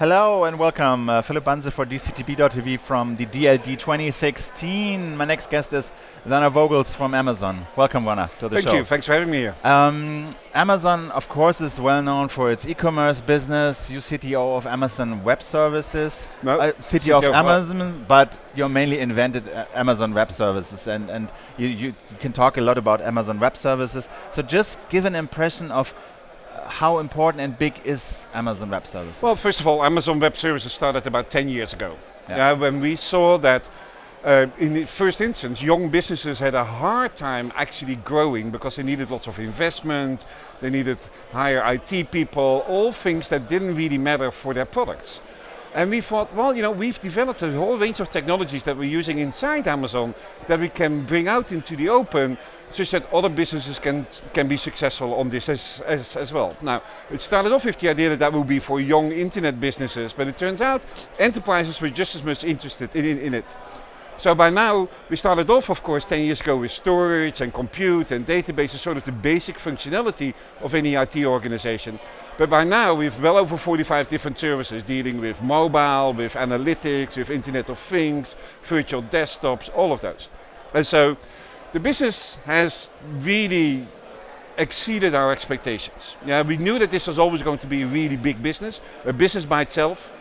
Hello and welcome, Philip Banse for DCTB.tv from the DLD16. My next guest is Werner Vogels from Amazon. Welcome, Werner, to the show. Thank you. Thanks for having me here. Amazon, of course, is well known for its e-commerce business. You're CTO of Amazon Web Services. No, CTO of Amazon, but you mainly invented Amazon Web Services, and you can talk a lot about Amazon Web Services. So just give an impression of how important and big is Amazon Web Services? Well, first of all, Amazon Web Services started about 10 years ago. Yeah. When we saw that, in the first instance, young businesses had a hard time actually growing because they needed lots of investment, they needed higher IT people, all things that didn't really matter for their products. And we thought, well, we've developed a whole range of technologies that we're using inside Amazon that we can bring out into the open such that other businesses can be successful on this as well. Now, it started off with the idea that will be for young internet businesses, but it turns out enterprises were just as much interested in it. So by now, we started off, of course, 10 years ago with storage and compute and databases, sort of the basic functionality of any IT organization. But by now, we've well over 45 different services dealing with mobile, with analytics, with Internet of Things, virtual desktops, all of those. And so the business has really exceeded our expectations. Yeah, we knew that this was always going to be a really big business, a business by itself.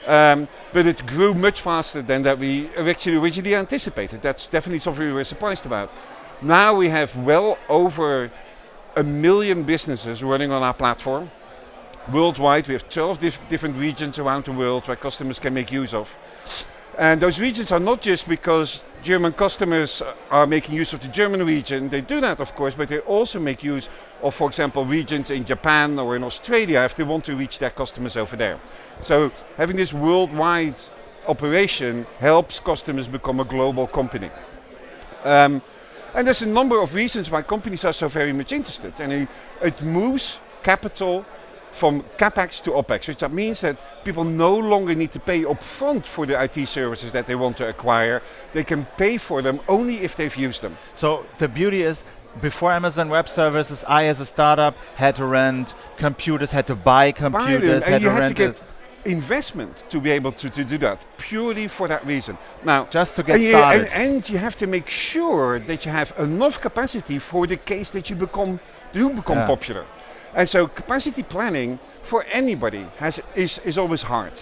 But it grew much faster than that we actually originally anticipated. That's definitely something we were surprised about. Now we have well over 1 million businesses running on our platform. Worldwide, we have 12 different regions around the world where customers can make use of. And those regions are not just because German customers are making use of the German region. They do that, of course, but they also make use of, for example, regions in Japan or in Australia if they want to reach their customers over there. So having this worldwide operation helps customers become a global company. And there's a number of reasons why companies are so very much interested. And it moves capital from CapEx to OpEx, which means that people no longer need to pay upfront for the IT services that they want to acquire. They can pay for them only if they've used them. So the beauty is, before Amazon Web Services, I as a startup had to rent computers, had to buy computers, and you had to get investment to be able to do that, purely for that reason. Now, just to get started. And you have to make sure that you have enough capacity for the case that you become popular. And so capacity planning for anybody is always hard.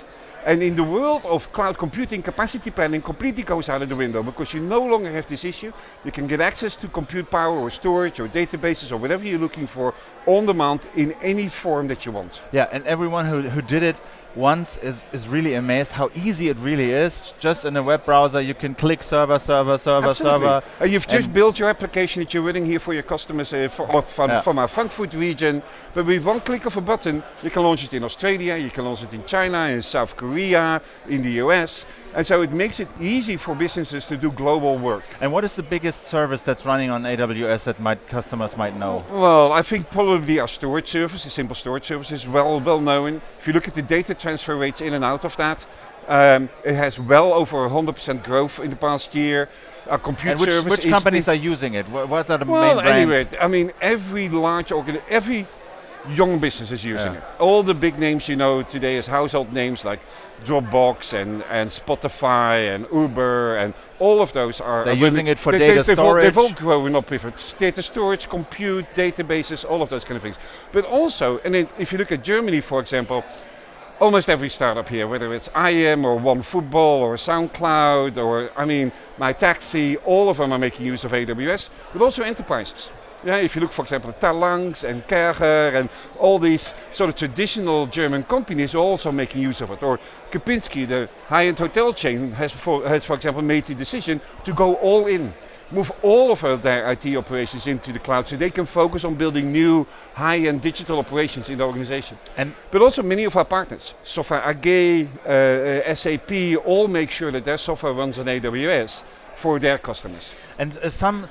And in the world of cloud computing, capacity planning completely goes out of the window because you no longer have this issue. You can get access to compute power or storage or databases or whatever you're looking for on demand in any form that you want. Yeah, and everyone who did it once is really amazed how easy it really is. Just in a web browser, you can click server. And you've just built your application that you're running here for your customers from our Frankfurt region. But with one click of a button, you can launch it in Australia, you can launch it in China, in South Korea, in the US. And so it makes it easy for businesses to do global work. And what is the biggest service that's running on AWS that customers might know? Well, I think probably our storage service, the simple storage service, is well known. If you look at the data transfer rates in and out of that, it has well over 100% growth in the past year. Our compute service. Which companies are using it? What are the main brands? Anyway, I mean, every young business is using it. All the big names you know today as household names like Dropbox and Spotify and Uber and all of those are... They're using it for data storage. They've all grown up with it. Data storage, compute, databases, all of those kind of things. But also, and if you look at Germany, for example, almost every startup here, whether it's IM or OneFootball or SoundCloud or, MyTaxi, all of them are making use of AWS, but also enterprises. Yeah, if you look, for example, at Talanx and Kerger and all these sort of traditional German companies are also making use of it. Or Kempinski, the high-end hotel chain, has, for example, made the decision to go all in, move all of their IT operations into the cloud so they can focus on building new high-end digital operations in the organization. But also many of our partners, Software AG, SAP, all make sure that their software runs on AWS for their customers. And some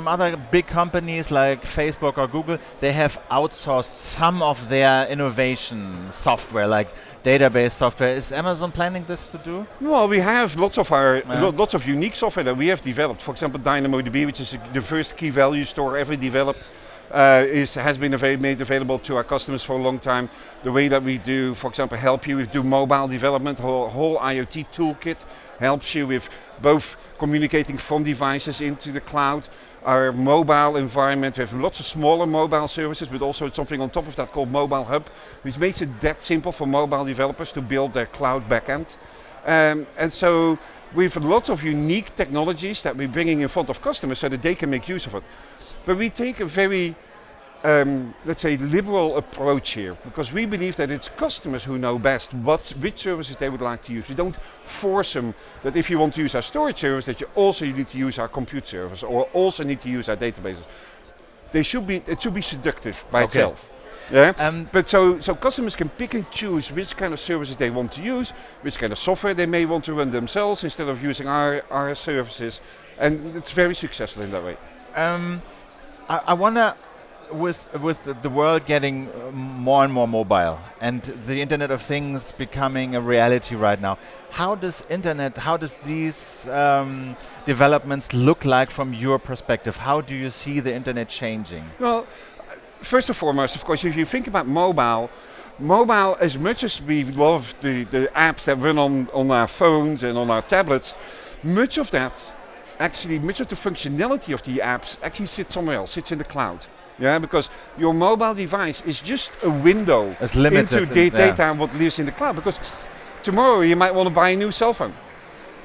other big companies like Facebook or Google, they have outsourced some of their innovation software, like database software. Is Amazon planning this to do? Well, we have lots of unique software that we have developed. For example, DynamoDB, which is the first key value store ever developed. has been made available to our customers for a long time. The way that we do, for example, help you with mobile development, whole IoT toolkit helps you with both communicating from devices into the cloud. Our mobile environment, we have lots of smaller mobile services, but also something on top of that called Mobile Hub, which makes it that simple for mobile developers to build their cloud backend. And so we have lots of unique technologies that we're bringing in front of customers so that they can make use of it. But we take a very, let's say, liberal approach here, because we believe that it's customers who know best which services they would like to use. We don't force them that if you want to use our storage service, that you also need to use our compute service or also need to use our databases. It should be seductive by itself. Yeah, but so customers can pick and choose which kind of services they want to use, which kind of software they may want to run themselves instead of using our services, and it's very successful in that way. I wonder, with the world getting more and more mobile and the Internet of Things becoming a reality right now, how does these developments look like from your perspective? How do you see the Internet changing? Well, first and foremost, of course, if you think about mobile, as much as we love the apps that run on our phones and on our tablets, much of the functionality of the apps actually sits somewhere else, sits in the cloud. Yeah, because your mobile device is just a window into the data what lives in the cloud. Because tomorrow you might want to buy a new cell phone.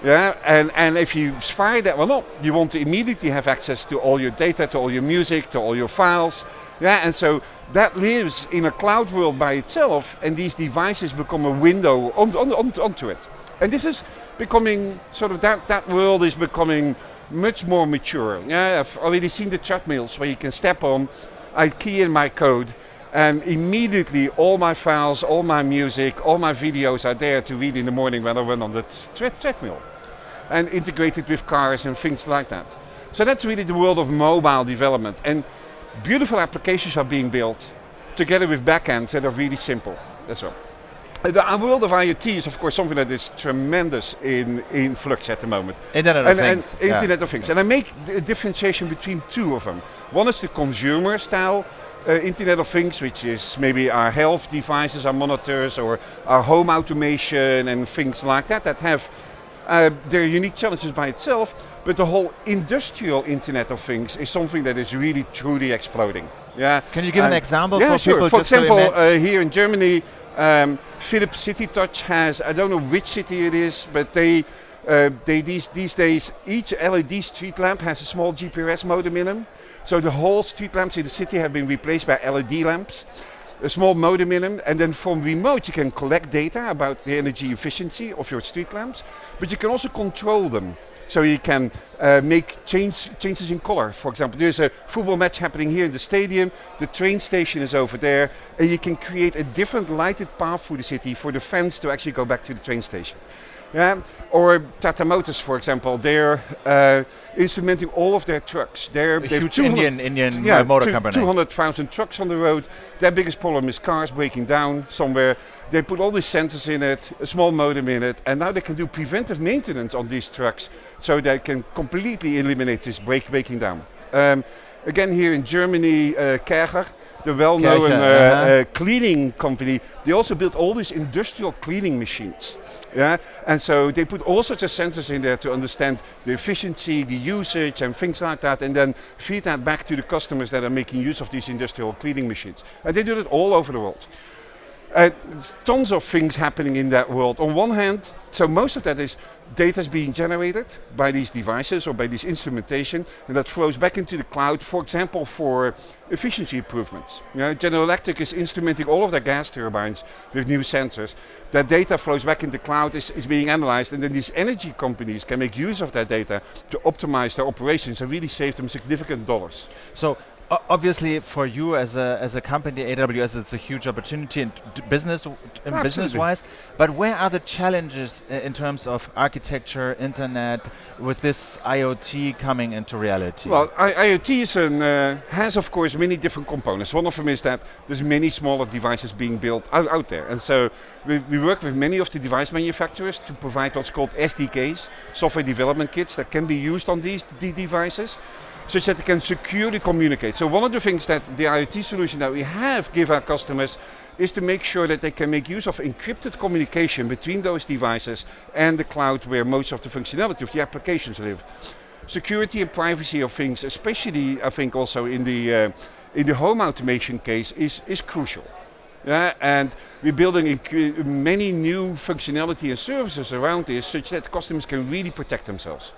Yeah, and if you fire that one up, you want to immediately have access to all your data, to all your music, to all your files. Yeah, and so that lives in a cloud world by itself, and these devices become a window onto it. And this is becoming sort of that world is becoming much more mature. Yeah, I've already seen the treadmills where you can step on, I key in my code, and immediately all my files, all my music, all my videos are there to read in the morning when I run on the treadmill. And integrated with cars and things like that. So that's really the world of mobile development. And beautiful applications are being built together with backends that are really simple. That's all. The world of IoT is, of course, something that is tremendous in flux at the moment. Internet of Things. Internet of Things. And I make a differentiation between two of them. One is the consumer style Internet of Things, which is maybe our health devices, our monitors, or our home automation and things like that have their unique challenges by itself. But the whole industrial Internet of Things is something that is really truly exploding. Yeah. Can you give an example for sure. people? For example, here in Germany, Philips CityTouch has, I don't know which city it is, but they these days, each LED street lamp has a small GPS modem in them. So the whole street lamps in the city have been replaced by LED lamps, a small modem in them, and then from remote you can collect data about the energy efficiency of your street lamps, but you can also control them. So you can make changes in color. For example, there's a football match happening here in the stadium, the train station is over there, and you can create a different lighted path through the city for the fans to actually go back to the train station. Yeah, or Tata Motors, for example, they're instrumenting all of their trucks. They're a huge Indian motor company. 200,000 trucks on the road. Their biggest problem is cars breaking down somewhere. They put all these sensors in it, a small modem in it, and now they can do preventive maintenance on these trucks, so they can completely eliminate this breaking down. Again, here in Germany, Kercher, the well-known cleaning company, they also built all these industrial cleaning machines. Yeah, and so they put all sorts of sensors in there to understand the efficiency, the usage, and things like that, and then feed that back to the customers that are making use of these industrial cleaning machines. And they do it all over the world. Tons of things happening in that world. On one hand, so most of that is data is being generated by these devices or by this instrumentation, and that flows back into the cloud, for example, for efficiency improvements. General Electric is instrumenting all of their gas turbines with new sensors. That data flows back in the cloud, is being analyzed, and then these energy companies can make use of that data to optimize their operations and really save them significant dollars. So obviously, for you as a company, AWS, it's a huge opportunity in business-wise. But where are the challenges in terms of architecture, internet, with this IoT coming into reality? Well, IoT has, of course, many different components. One of them is that there's many smaller devices being built out there, and so we work with many of the device manufacturers to provide what's called SDKs, software development kits, that can be used on these devices. such that they can securely communicate. So one of the things that the IoT solution that we have give our customers is to make sure that they can make use of encrypted communication between those devices and the cloud where most of the functionality of the applications live. Security and privacy of things, especially I think also in the home automation case, is crucial. Yeah, and we're building many new functionality and services around this such that customers can really protect themselves.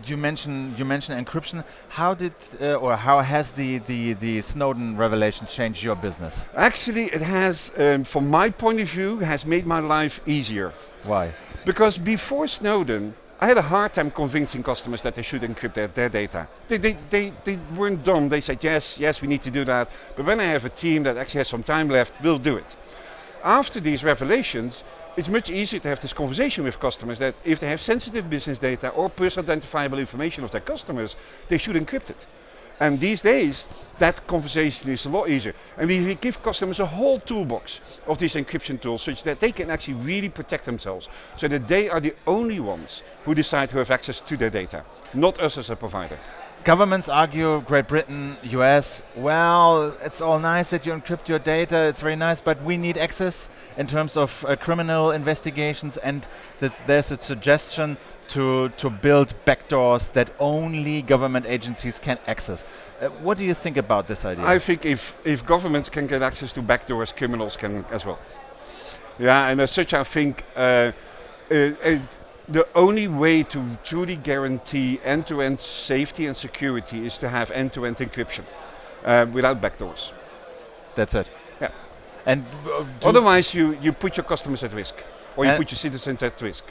You mentioned encryption. How did or how has the Snowden revelation changed your business? Actually, it has, from my point of view, has made my life easier. Why? Because before Snowden, I had a hard time convincing customers that they should encrypt their data. They weren't dumb. They said, yes, we need to do that. But when I have a team that actually has some time left, we'll do it. After these revelations, it's much easier to have this conversation with customers that if they have sensitive business data or personal identifiable information of their customers, they should encrypt it. And these days, that conversation is a lot easier. And we give customers a whole toolbox of these encryption tools such that they can actually really protect themselves. So that they are the only ones who decide who have access to their data, not us as a provider. Governments argue, Great Britain, US, well, it's all nice that you encrypt your data, it's very nice, but we need access in terms of criminal investigations, and there's a suggestion to build backdoors that only government agencies can access. What do you think about this idea? I think if governments can get access to backdoors, criminals can as well. Yeah, and as such I think the only way to truly guarantee end-to-end safety and security is to have end-to-end encryption without backdoors. That's it. Yeah. And otherwise, you put your customers at risk, or you put your citizens at risk.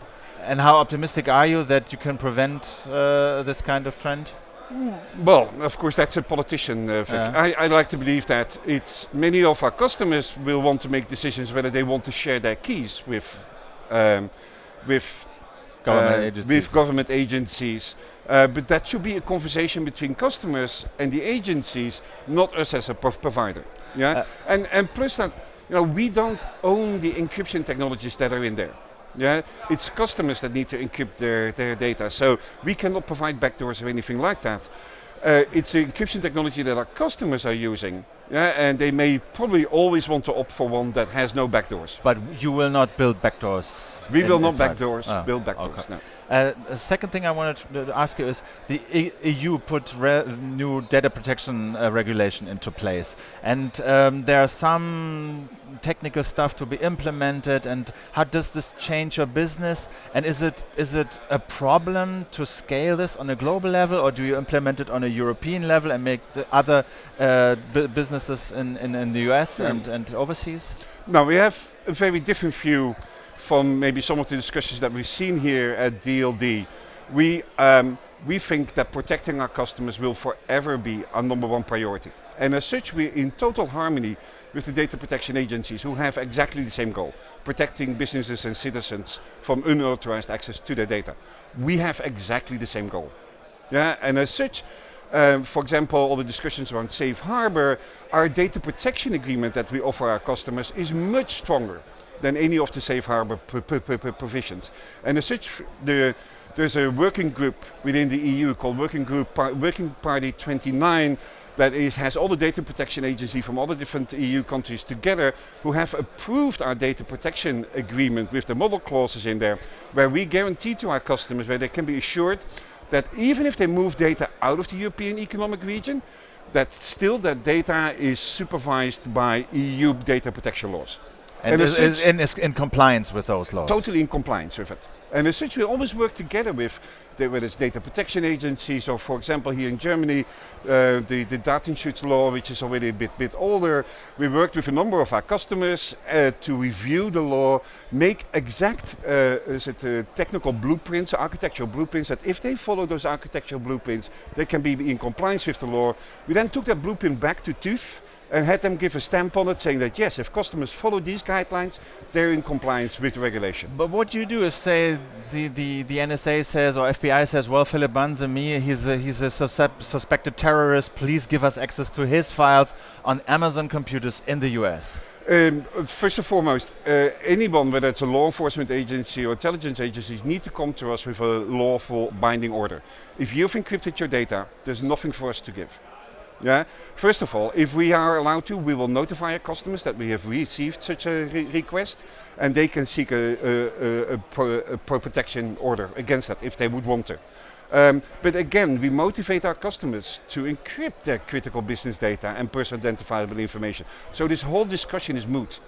And how optimistic are you that you can prevent this kind of trend? Well, of course, that's a politician thing. I like to believe that many of our customers will want to make decisions whether they want to share their keys with government agencies. But that should be a conversation between customers and the agencies, not us as a provider. Yeah, and plus that, we don't own the encryption technologies that are in there. Yeah, it's customers that need to encrypt their data, so we cannot provide backdoors or anything like that. It's the encryption technology that our customers are using, and they may probably always want to opt for one that has no backdoors. But you will not build backdoors? We will not build backdoors. Okay. No. The second thing I wanted to ask you is the EU put new data protection regulation into place, and there are some technical stuff to be implemented. And how does this change your business? And is it a problem to scale this on a global level, or do you implement it on a European level and make the other businesses in the US and overseas? No, we have a very different view from maybe some of the discussions that we've seen here at DLD. We think that protecting our customers will forever be our number one priority. And as such, we're in total harmony with the data protection agencies who have exactly the same goal, protecting businesses and citizens from unauthorized access to their data. We have exactly the same goal. Yeah, and as such, for example, all the discussions around safe harbor, our data protection agreement that we offer our customers is much stronger than any of the safe harbor provisions. And as such, there's a working group within the EU called Working Party 29 that has all the data protection agencies from all the different EU countries together who have approved our data protection agreement with the model clauses in there, where we guarantee to our customers where they can be assured that even if they move data out of the European Economic Region, that still that data is supervised by EU data protection laws. And is in compliance with those laws? Totally in compliance with it. And as such, we always work together with, whether it's data protection agencies, or for example here in Germany, the Datenschutz law, which is already a bit older. We worked with a number of our customers to review the law, make exact technical blueprints, architectural blueprints, that if they follow those architectural blueprints, they can be in compliance with the law. We then took that blueprint back to TÜV and had them give a stamp on it saying that yes, if customers follow these guidelines, they're in compliance with the regulation. But what you do is say the NSA says, or FBI says, well, Philip Banzemi, he's a suspected terrorist, please give us access to his files on Amazon computers in the US. First and foremost, anyone, whether it's a law enforcement agency or intelligence agencies, need to come to us with a lawful binding order. If you've encrypted your data, there's nothing for us to give. Yeah. First of all, if we are allowed to, we will notify our customers that we have received such a request, and they can seek a protection order against that if they would want to. But again, we motivate our customers to encrypt their critical business data and personal identifiable information. So this whole discussion is moot.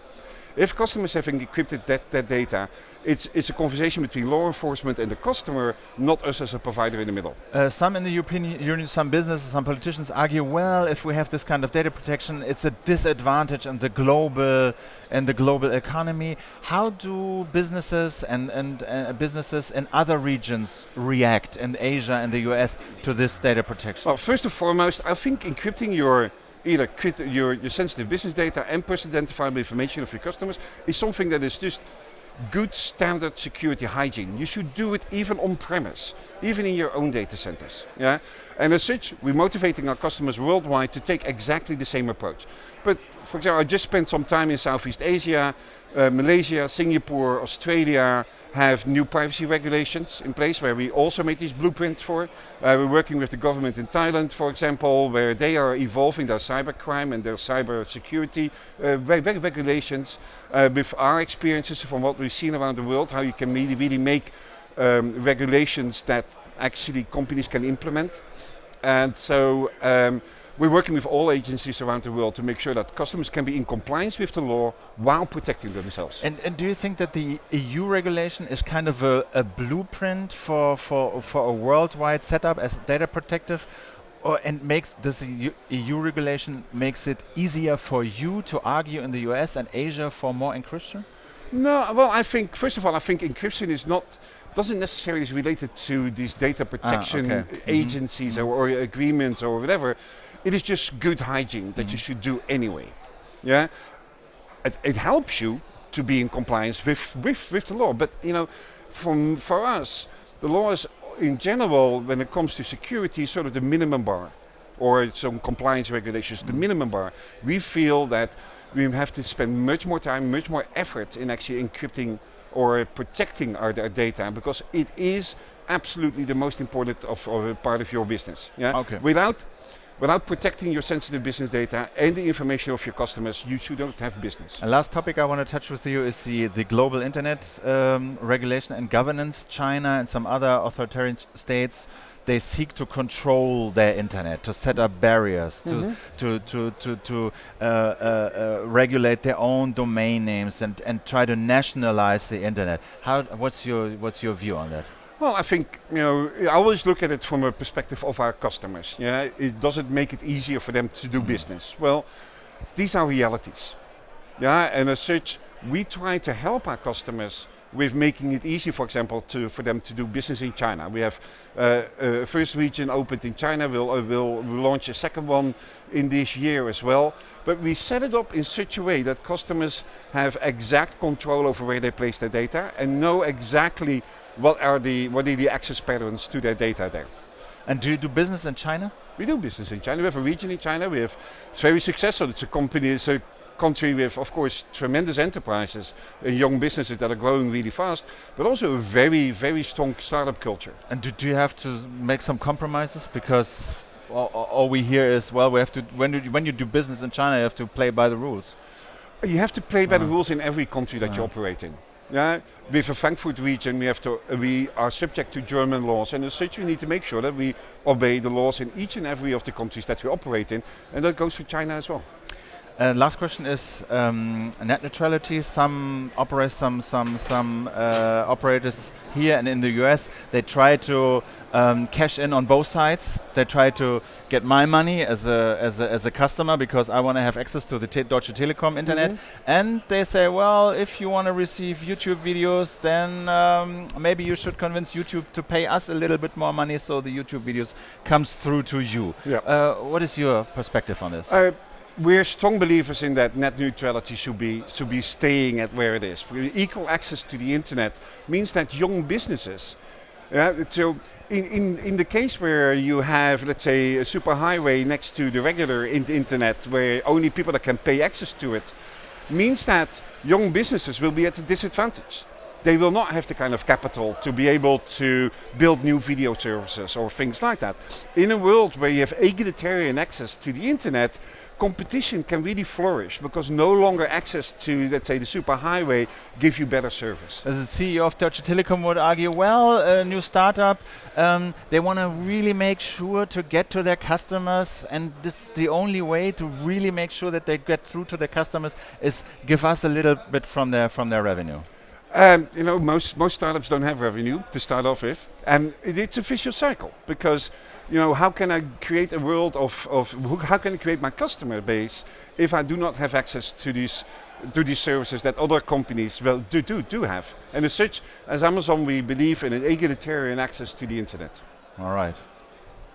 If customers have encrypted that data, it's a conversation between law enforcement and the customer, not us as a provider in the middle. Some in the European Union, some businesses, some politicians argue, well, if we have this kind of data protection, it's a disadvantage in the global economy. How do businesses and businesses in other regions react in Asia and the US to this data protection? Well, first and foremost, I think encrypting your sensitive business data and personal identifiable information of your customers is something that is just good standard security hygiene. You should do it even on premise, even in your own data centers. Yeah? And as such, we're motivating our customers worldwide to take exactly the same approach. But for example, I just spent some time in Southeast Asia. Malaysia, Singapore, Australia have new privacy regulations in place where we also made these blueprints for. We're working with the government in Thailand, for example, where they are evolving their cybercrime and their cyber security regulations with our experiences from what we've seen around the world, how you can really make regulations that actually companies can implement. And so we're working with all agencies around the world to make sure that customers can be in compliance with the law while protecting themselves. And do you think that the EU regulation is kind of a blueprint for a worldwide setup as data protective? And does the EU regulation makes it easier for you to argue in the US and Asia for more encryption? No, well, I think, first of all, I think encryption doesn't necessarily is related to these data protection agencies or agreements or whatever. It is just good hygiene that you should do anyway. Yeah, it helps you to be in compliance with the law. But you know, for us, the law is in general, when it comes to security, sort of the minimum bar, or some compliance regulations, the minimum bar. We feel that we have to spend much more time, much more effort in actually encrypting or protecting our data, because it is absolutely the most important part of your business. Yeah. Okay. Without protecting your sensitive business data and the information of your customers, you shouldn't have business. A last topic I want to touch with you is the global internet regulation and governance. China and some other authoritarian states, they seek to control their internet, to set up barriers, to regulate their own domain names and try to nationalize the internet. What's your view on that? Well, I think, I always look at it from a perspective of our customers. Yeah, does it make it easier for them to do business? Well, these are realities. Yeah, and as such, we try to help our customers with making it easy, for example, for them to do business in China. We have first region opened in China. We'll launch a second one in this year as well. But we set it up in such a way that customers have exact control over where they place their data and know exactly what are the access patterns to their data there. And do you do business in China? We do business in China. We have a region in China. It's very successful. It's a country with, of course, tremendous enterprises and young businesses that are growing really fast, but also a very, very strong startup culture. And do you have to make some compromises? Because all we hear is, well, we have to, when you do business in China, you have to play by the rules. You have to play by the rules in every country that you operate in. Yeah, with the Frankfurt region, we are subject to German laws, and as such, we need to make sure that we obey the laws in each and every of the countries that we operate in, and that goes for China as well. Last question is net neutrality. Some operators here and in the US, they try to cash in on both sides. They try to get my money as a customer because I want to have access to the Deutsche Telekom internet. And they say, well, if you want to receive YouTube videos, then maybe you should convince YouTube to pay us a little bit more money so the YouTube videos comes through to you. Yeah. What is your perspective on this? We're strong believers in that net neutrality should be staying at where it is. Equal access to the internet means that young businesses, so in the case where you have, let's say, a superhighway next to the regular internet where only people that can pay access to it, means that young businesses will be at a disadvantage. They will not have the kind of capital to be able to build new video services or things like that. In a world where you have egalitarian access to the internet, competition can really flourish because no longer access to, let's say, the superhighway gives you better service. As the CEO of Deutsche Telekom would argue, well, a new startup, they want to really make sure to get to their customers, and this the only way to really make sure that they get through to their customers is give us a little bit from their revenue. You know, most startups don't have revenue to start off with, and it's a vicious cycle because, you know, how can I create a world how can I create my customer base if I do not have access to these services that other companies do have? And as such, as Amazon, we believe in an egalitarian access to the internet. All right.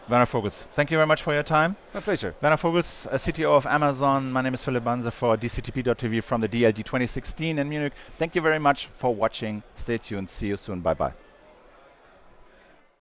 Werner Vogels, thank you very much for your time. My pleasure. Werner Vogels, CTO of Amazon. My name is Philipp Banse for DCTP.tv from the DLD16 in Munich. Thank you very much for watching. Stay tuned. See you soon. Bye-bye.